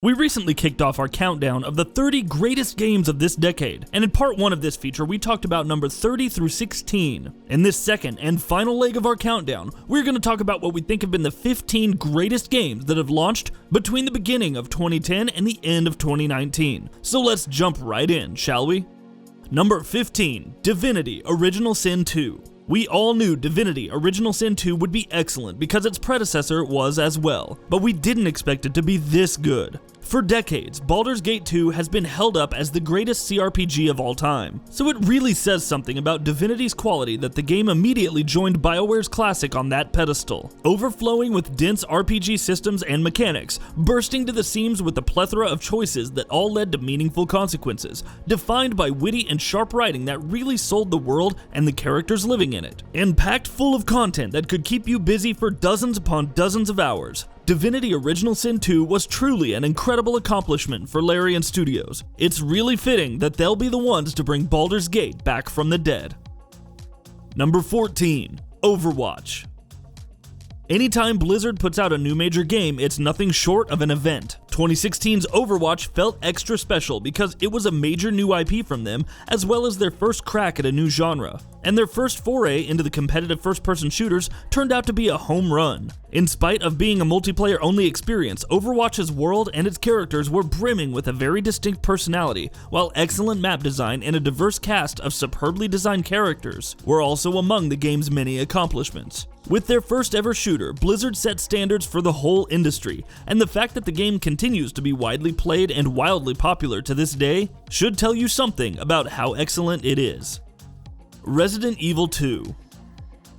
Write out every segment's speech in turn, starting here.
We recently kicked off our countdown of the 30 greatest games of this decade, and in part 1 of this feature we talked about number 30 through 16. In this second and final leg of our countdown, we're going to talk about what we think have been the 15 greatest games that have launched between the beginning of 2010 and the end of 2019. So let's jump right in, shall we? Number 15, Divinity Original Sin 2. We all knew Divinity Original Sin 2 would be excellent because its predecessor was as well, but we didn't expect it to be this good. For decades, Baldur's Gate 2 has been held up as the greatest CRPG of all time, so it really says something about Divinity's quality that the game immediately joined BioWare's classic on that pedestal. Overflowing with dense RPG systems and mechanics, bursting to the seams with a plethora of choices that all led to meaningful consequences, defined by witty and sharp writing that really sold the world and the characters living in it, and packed full of content that could keep you busy for dozens upon dozens of hours. Divinity Original Sin 2 was truly an incredible accomplishment for Larian Studios. It's really fitting that they'll be the ones to bring Baldur's Gate back from the dead. Number 14, Overwatch. Anytime Blizzard puts out a new major game, it's nothing short of an event. 2016's Overwatch felt extra special because it was a major new IP from them, as well as their first crack at a new genre. And their first foray into the competitive first-person shooters turned out to be a home run. In spite of being a multiplayer-only experience, Overwatch's world and its characters were brimming with a very distinct personality, while excellent map design and a diverse cast of superbly designed characters were also among the game's many accomplishments. With their first ever shooter, Blizzard set standards for the whole industry, and the fact that the game continues to be widely played and wildly popular to this day should tell you something about how excellent it is. Resident Evil 2.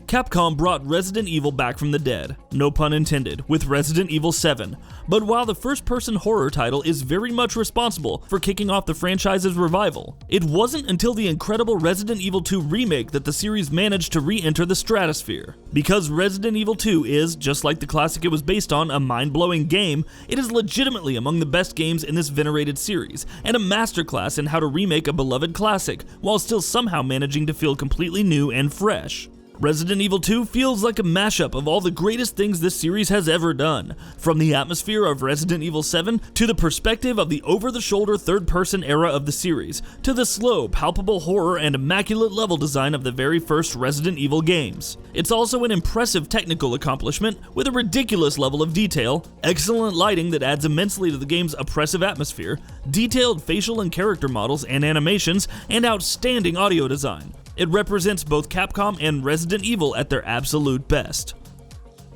Capcom brought Resident Evil back from the dead, no pun intended, with Resident Evil 7, but while the first-person horror title is very much responsible for kicking off the franchise's revival, it wasn't until the incredible Resident Evil 2 remake that the series managed to re-enter the stratosphere. Because Resident Evil 2 is, just like the classic it was based on, a mind-blowing game, it is legitimately among the best games in this venerated series, and a masterclass in how to remake a beloved classic, while still somehow managing to feel completely new and fresh. Resident Evil 2 feels like a mashup of all the greatest things this series has ever done, from the atmosphere of Resident Evil 7 to the perspective of the over-the-shoulder third-person era of the series, to the slow, palpable horror and immaculate level design of the very first Resident Evil games. It's also an impressive technical accomplishment with a ridiculous level of detail, excellent lighting that adds immensely to the game's oppressive atmosphere, detailed facial and character models and animations, and outstanding audio design. It represents both Capcom and Resident Evil at their absolute best.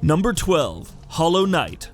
Number 12, Hollow Knight.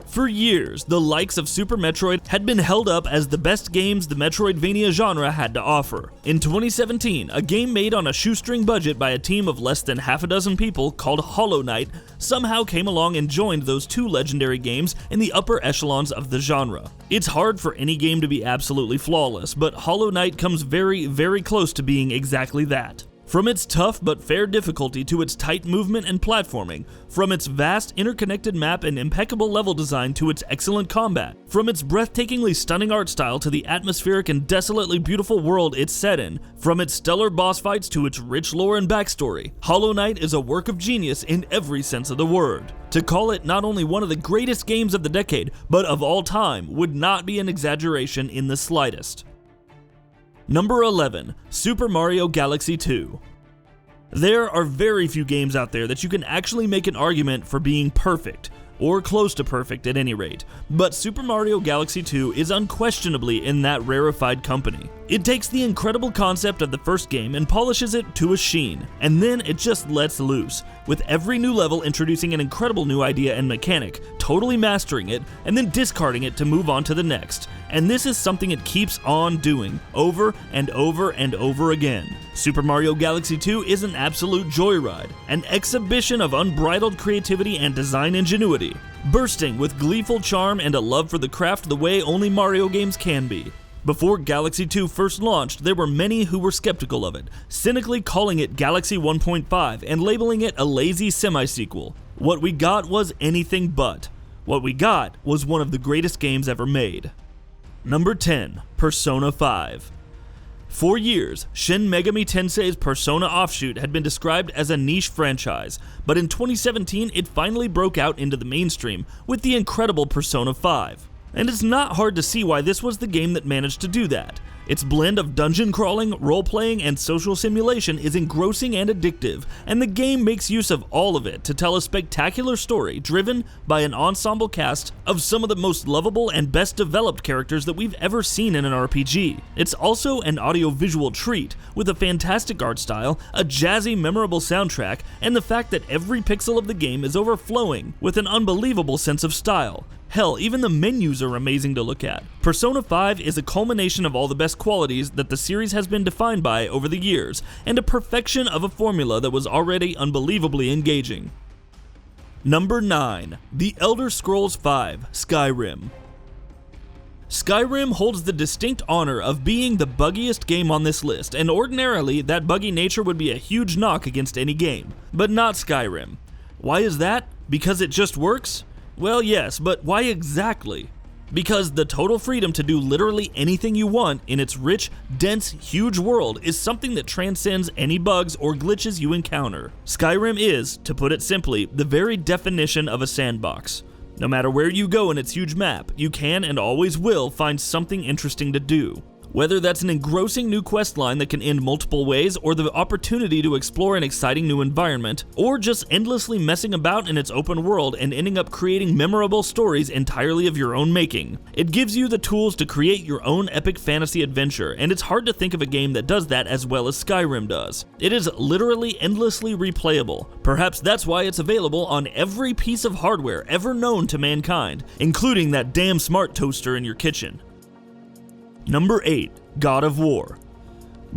For years, the likes of Super Metroid had been held up as the best games the Metroidvania genre had to offer. In 2017, a game made on a shoestring budget by a team of less than half a dozen people called Hollow Knight somehow came along and joined those two legendary games in the upper echelons of the genre. It's hard for any game to be absolutely flawless, but Hollow Knight comes very, very close to being exactly that. From its tough but fair difficulty to its tight movement and platforming, from its vast interconnected map and impeccable level design to its excellent combat, from its breathtakingly stunning art style to the atmospheric and desolately beautiful world it's set in, from its stellar boss fights to its rich lore and backstory, Hollow Knight is a work of genius in every sense of the word. To call it not only one of the greatest games of the decade, but of all time, would not be an exaggeration in the slightest. Number 11, Super Mario Galaxy 2. There are very few games out there that you can actually make an argument for being perfect, or close to perfect at any rate, but Super Mario Galaxy 2 is unquestionably in that rarefied company. It takes the incredible concept of the first game and polishes it to a sheen, and then it just lets loose, with every new level introducing an incredible new idea and mechanic, totally mastering it, and then discarding it to move on to the next. And this is something it keeps on doing, over and over and over again. Super Mario Galaxy 2 is an absolute joyride, an exhibition of unbridled creativity and design ingenuity, bursting with gleeful charm and a love for the craft the way only Mario games can be. Before Galaxy 2 first launched, there were many who were skeptical of it, cynically calling it Galaxy 1.5 and labeling it a lazy semi-sequel. What we got was anything but. What we got was one of the greatest games ever made. Number 10, Persona 5. For years, Shin Megami Tensei's Persona offshoot had been described as a niche franchise, but in 2017 it finally broke out into the mainstream with the incredible Persona 5. And it's not hard to see why this was the game that managed to do that. Its blend of dungeon crawling, role-playing, and social simulation is engrossing and addictive, and the game makes use of all of it to tell a spectacular story driven by an ensemble cast of some of the most lovable and best developed characters that we've ever seen in an RPG. It's also an audio-visual treat, with a fantastic art style, a jazzy, memorable soundtrack, and the fact that every pixel of the game is overflowing with an unbelievable sense of style. Hell, even the menus are amazing to look at. Persona 5 is a culmination of all the best qualities that the series has been defined by over the years, and a perfection of a formula that was already unbelievably engaging. Number 9. The Elder Scrolls V: Skyrim. Skyrim holds the distinct honor of being the buggiest game on this list, and ordinarily that buggy nature would be a huge knock against any game, but not Skyrim. Why is that? Because it just works? Well, yes, but why exactly? Because the total freedom to do literally anything you want in its rich, dense, huge world is something that transcends any bugs or glitches you encounter. Skyrim is, to put it simply, the very definition of a sandbox. No matter where you go in its huge map, you can and always will find something interesting to do. Whether that's an engrossing new quest line that can end multiple ways, or the opportunity to explore an exciting new environment, or just endlessly messing about in its open world and ending up creating memorable stories entirely of your own making. It gives you the tools to create your own epic fantasy adventure, and it's hard to think of a game that does that as well as Skyrim does. It is literally endlessly replayable. Perhaps that's why it's available on every piece of hardware ever known to mankind, including that damn smart toaster in your kitchen. Number 8. God of War.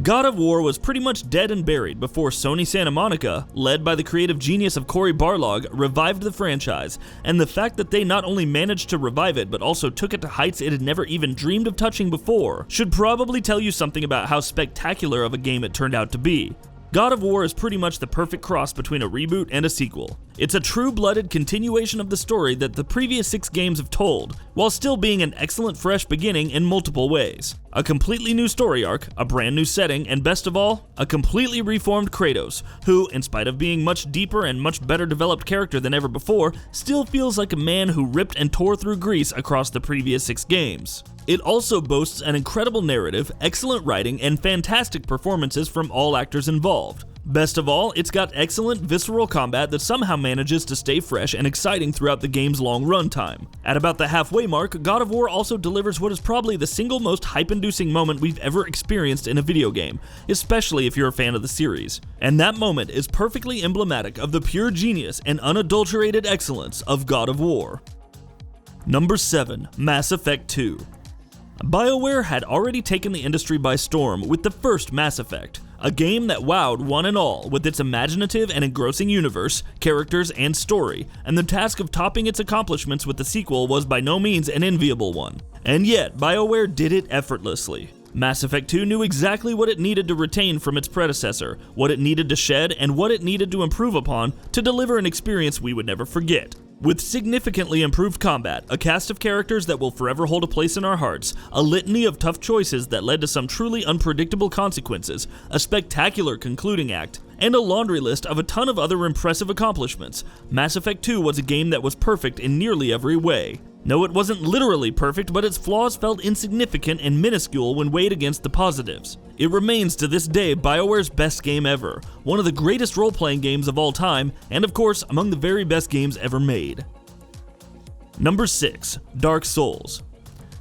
God of War was pretty much dead and buried before Sony Santa Monica, led by the creative genius of Cory Barlog, revived the franchise, and the fact that they not only managed to revive it but also took it to heights it had never even dreamed of touching before should probably tell you something about how spectacular of a game it turned out to be. God of War is pretty much the perfect cross between a reboot and a sequel. It's a true-blooded continuation of the story that the previous 6 games have told, while still being an excellent fresh beginning in multiple ways. A completely new story arc, a brand new setting, and best of all, a completely reformed Kratos, who, in spite of being much deeper and much better developed character than ever before, still feels like a man who ripped and tore through Greece across the previous 6 games. It also boasts an incredible narrative, excellent writing, and fantastic performances from all actors involved. Best of all, it's got excellent visceral combat that somehow manages to stay fresh and exciting throughout the game's long runtime. At about the halfway mark, God of War also delivers what is probably the single most hype-inducing moment we've ever experienced in a video game, especially if you're a fan of the series. And that moment is perfectly emblematic of the pure genius and unadulterated excellence of God of War. Number 7. Mass Effect 2. BioWare had already taken the industry by storm with the first Mass Effect, a game that wowed one and all with its imaginative and engrossing universe, characters, and story, and the task of topping its accomplishments with the sequel was by no means an enviable one. And yet, BioWare did it effortlessly. Mass Effect 2 knew exactly what it needed to retain from its predecessor, what it needed to shed, and what it needed to improve upon to deliver an experience we would never forget. With significantly improved combat, a cast of characters that will forever hold a place in our hearts, a litany of tough choices that led to some truly unpredictable consequences, a spectacular concluding act, and a laundry list of a ton of other impressive accomplishments, Mass Effect 2 was a game that was perfect in nearly every way. No, it wasn't literally perfect, but its flaws felt insignificant and minuscule when weighed against the positives. It remains to this day BioWare's best game ever, one of the greatest role-playing games of all time, and of course, among the very best games ever made. Number 6. Dark Souls.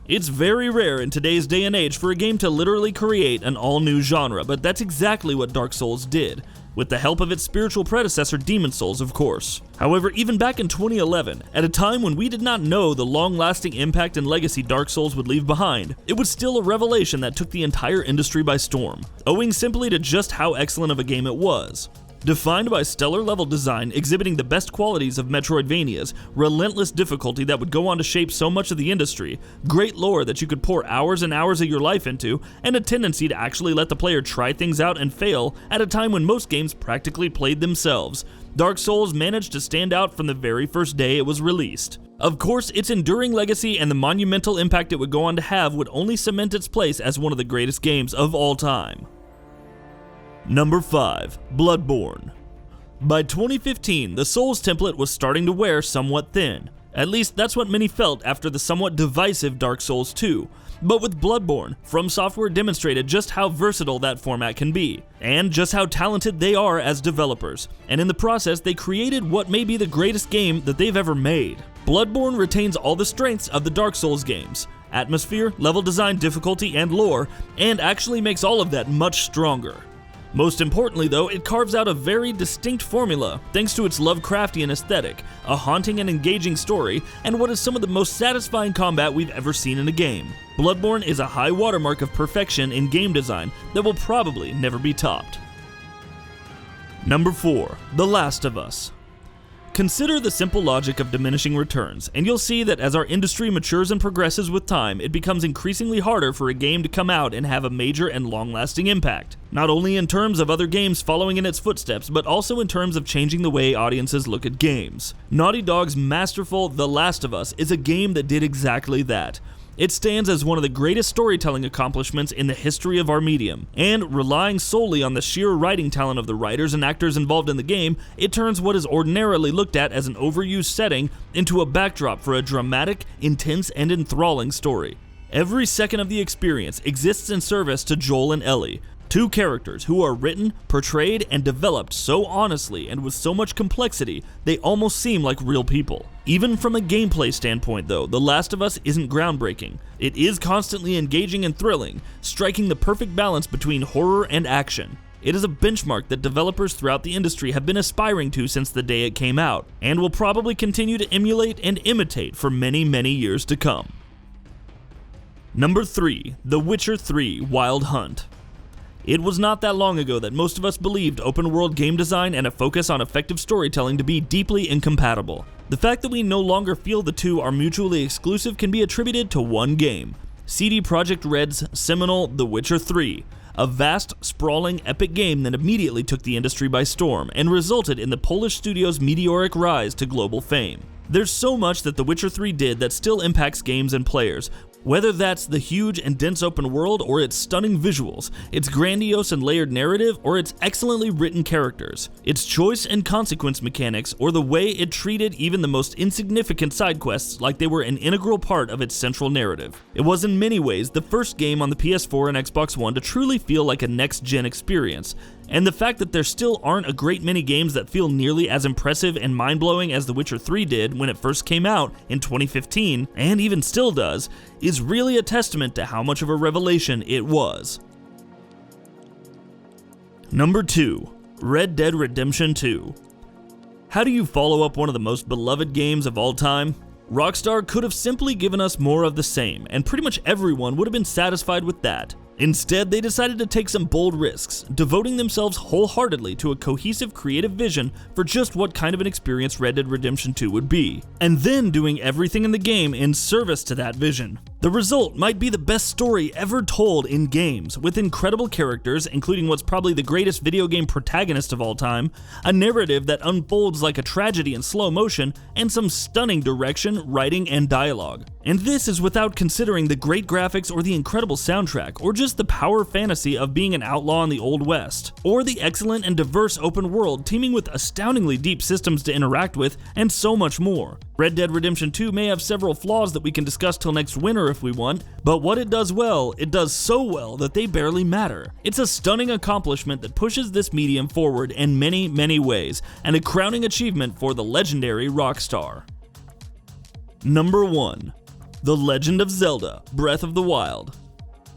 It's very rare in today's day and age for a game to literally create an all-new genre, but that's exactly what Dark Souls did, with the help of its spiritual predecessor Demon's Souls, of course. However, even back in 2011, at a time when we did not know the long-lasting impact and legacy Dark Souls would leave behind, it was still a revelation that took the entire industry by storm, owing simply to just how excellent of a game it was. Defined by stellar level design exhibiting the best qualities of Metroidvanias, relentless difficulty that would go on to shape so much of the industry, great lore that you could pour hours and hours of your life into, and a tendency to actually let the player try things out and fail at a time when most games practically played themselves, Dark Souls managed to stand out from the very first day it was released. Of course, its enduring legacy and the monumental impact it would go on to have would only cement its place as one of the greatest games of all time. Number 5. Bloodborne. By 2015, the Souls template was starting to wear somewhat thin. At least that's what many felt after the somewhat divisive Dark Souls 2. But with Bloodborne, From Software demonstrated just how versatile that format can be, and just how talented they are as developers, and in the process they created what may be the greatest game that they've ever made. Bloodborne retains all the strengths of the Dark Souls games: atmosphere, level design, difficulty, and lore, and actually makes all of that much stronger. Most importantly though, it carves out a very distinct formula thanks to its Lovecraftian aesthetic, a haunting and engaging story, and what is some of the most satisfying combat we've ever seen in a game. Bloodborne is a high watermark of perfection in game design that will probably never be topped. Number 4. The Last of Us. Consider the simple logic of diminishing returns, and you'll see that as our industry matures and progresses with time, it becomes increasingly harder for a game to come out and have a major and long-lasting impact. Not only in terms of other games following in its footsteps, but also in terms of changing the way audiences look at games. Naughty Dog's masterful The Last of Us is a game that did exactly that. It stands as one of the greatest storytelling accomplishments in the history of our medium, and relying solely on the sheer writing talent of the writers and actors involved in the game, it turns what is ordinarily looked at as an overused setting into a backdrop for a dramatic, intense, and enthralling story. Every second of the experience exists in service to Joel and Ellie, two characters who are written, portrayed, and developed so honestly and with so much complexity, they almost seem like real people. Even from a gameplay standpoint though, The Last of Us isn't groundbreaking. It is constantly engaging and thrilling, striking the perfect balance between horror and action. It is a benchmark that developers throughout the industry have been aspiring to since the day it came out, and will probably continue to emulate and imitate for many, many years to come. Number 3. The Witcher 3: Wild Hunt. It was not that long ago that most of us believed open-world game design and a focus on effective storytelling to be deeply incompatible. The fact that we no longer feel the two are mutually exclusive can be attributed to one game: CD Projekt Red's seminal The Witcher 3, a vast, sprawling, epic game that immediately took the industry by storm and resulted in the Polish studio's meteoric rise to global fame. There's so much that The Witcher 3 did that still impacts games and players, whether that's the huge and dense open world, or its stunning visuals, its grandiose and layered narrative, or its excellently written characters, its choice and consequence mechanics, or the way it treated even the most insignificant side quests like they were an integral part of its central narrative. It was in many ways the first game on the PS4 and Xbox One to truly feel like a next-gen experience, and the fact that there still aren't a great many games that feel nearly as impressive and mind-blowing as The Witcher 3 did when it first came out in 2015, and even still does, is really a testament to how much of a revelation it was. Number 2. Red Dead Redemption 2. How do you follow up one of the most beloved games of all time? Rockstar could have simply given us more of the same, and pretty much everyone would have been satisfied with that. Instead, they decided to take some bold risks, devoting themselves wholeheartedly to a cohesive creative vision for just what kind of an experience Red Dead Redemption 2 would be, and then doing everything in the game in service to that vision. The result might be the best story ever told in games, with incredible characters, including what's probably the greatest video game protagonist of all time, a narrative that unfolds like a tragedy in slow motion, and some stunning direction, writing, and dialogue. And this is without considering the great graphics or the incredible soundtrack, or just the power fantasy of being an outlaw in the Old West, or the excellent and diverse open world teeming with astoundingly deep systems to interact with, and so much more. Red Dead Redemption 2 may have several flaws that we can discuss till next winter if we want, but what it does well, it does so well that they barely matter. It's a stunning accomplishment that pushes this medium forward in many, many ways, and a crowning achievement for the legendary Rockstar. Number 1. The Legend of Zelda: Breath of the Wild.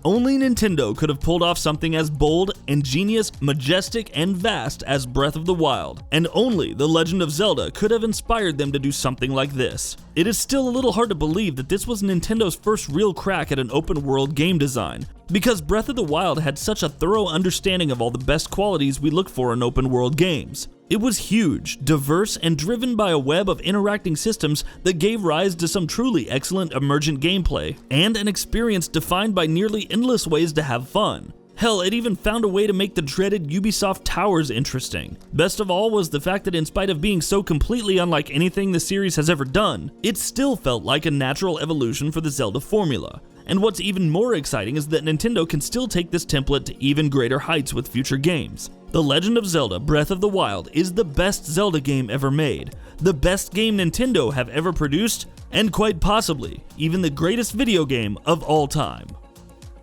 Only Nintendo could have pulled off something as bold, ingenious, majestic, and vast as Breath of the Wild, and only The Legend of Zelda could have inspired them to do something like this. It is still a little hard to believe that this was Nintendo's first real crack at an open-world game design, because Breath of the Wild had such a thorough understanding of all the best qualities we look for in open-world games. It was huge, diverse, and driven by a web of interacting systems that gave rise to some truly excellent emergent gameplay, and an experience defined by nearly endless ways to have fun. Hell, it even found a way to make the dreaded Ubisoft Towers interesting. Best of all was the fact that in spite of being so completely unlike anything the series has ever done, it still felt like a natural evolution for the Zelda formula. And what's even more exciting is that Nintendo can still take this template to even greater heights with future games. The Legend of Zelda Breath of the Wild is the best Zelda game ever made, the best game Nintendo have ever produced, and quite possibly, even the greatest video game of all time.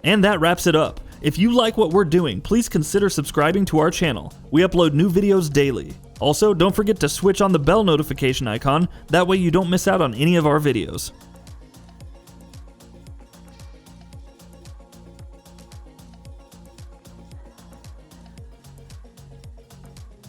And that wraps it up. If you like what we're doing, please consider subscribing to our channel. We upload new videos daily. Also, don't forget to switch on the bell notification icon, that way you don't miss out on any of our videos.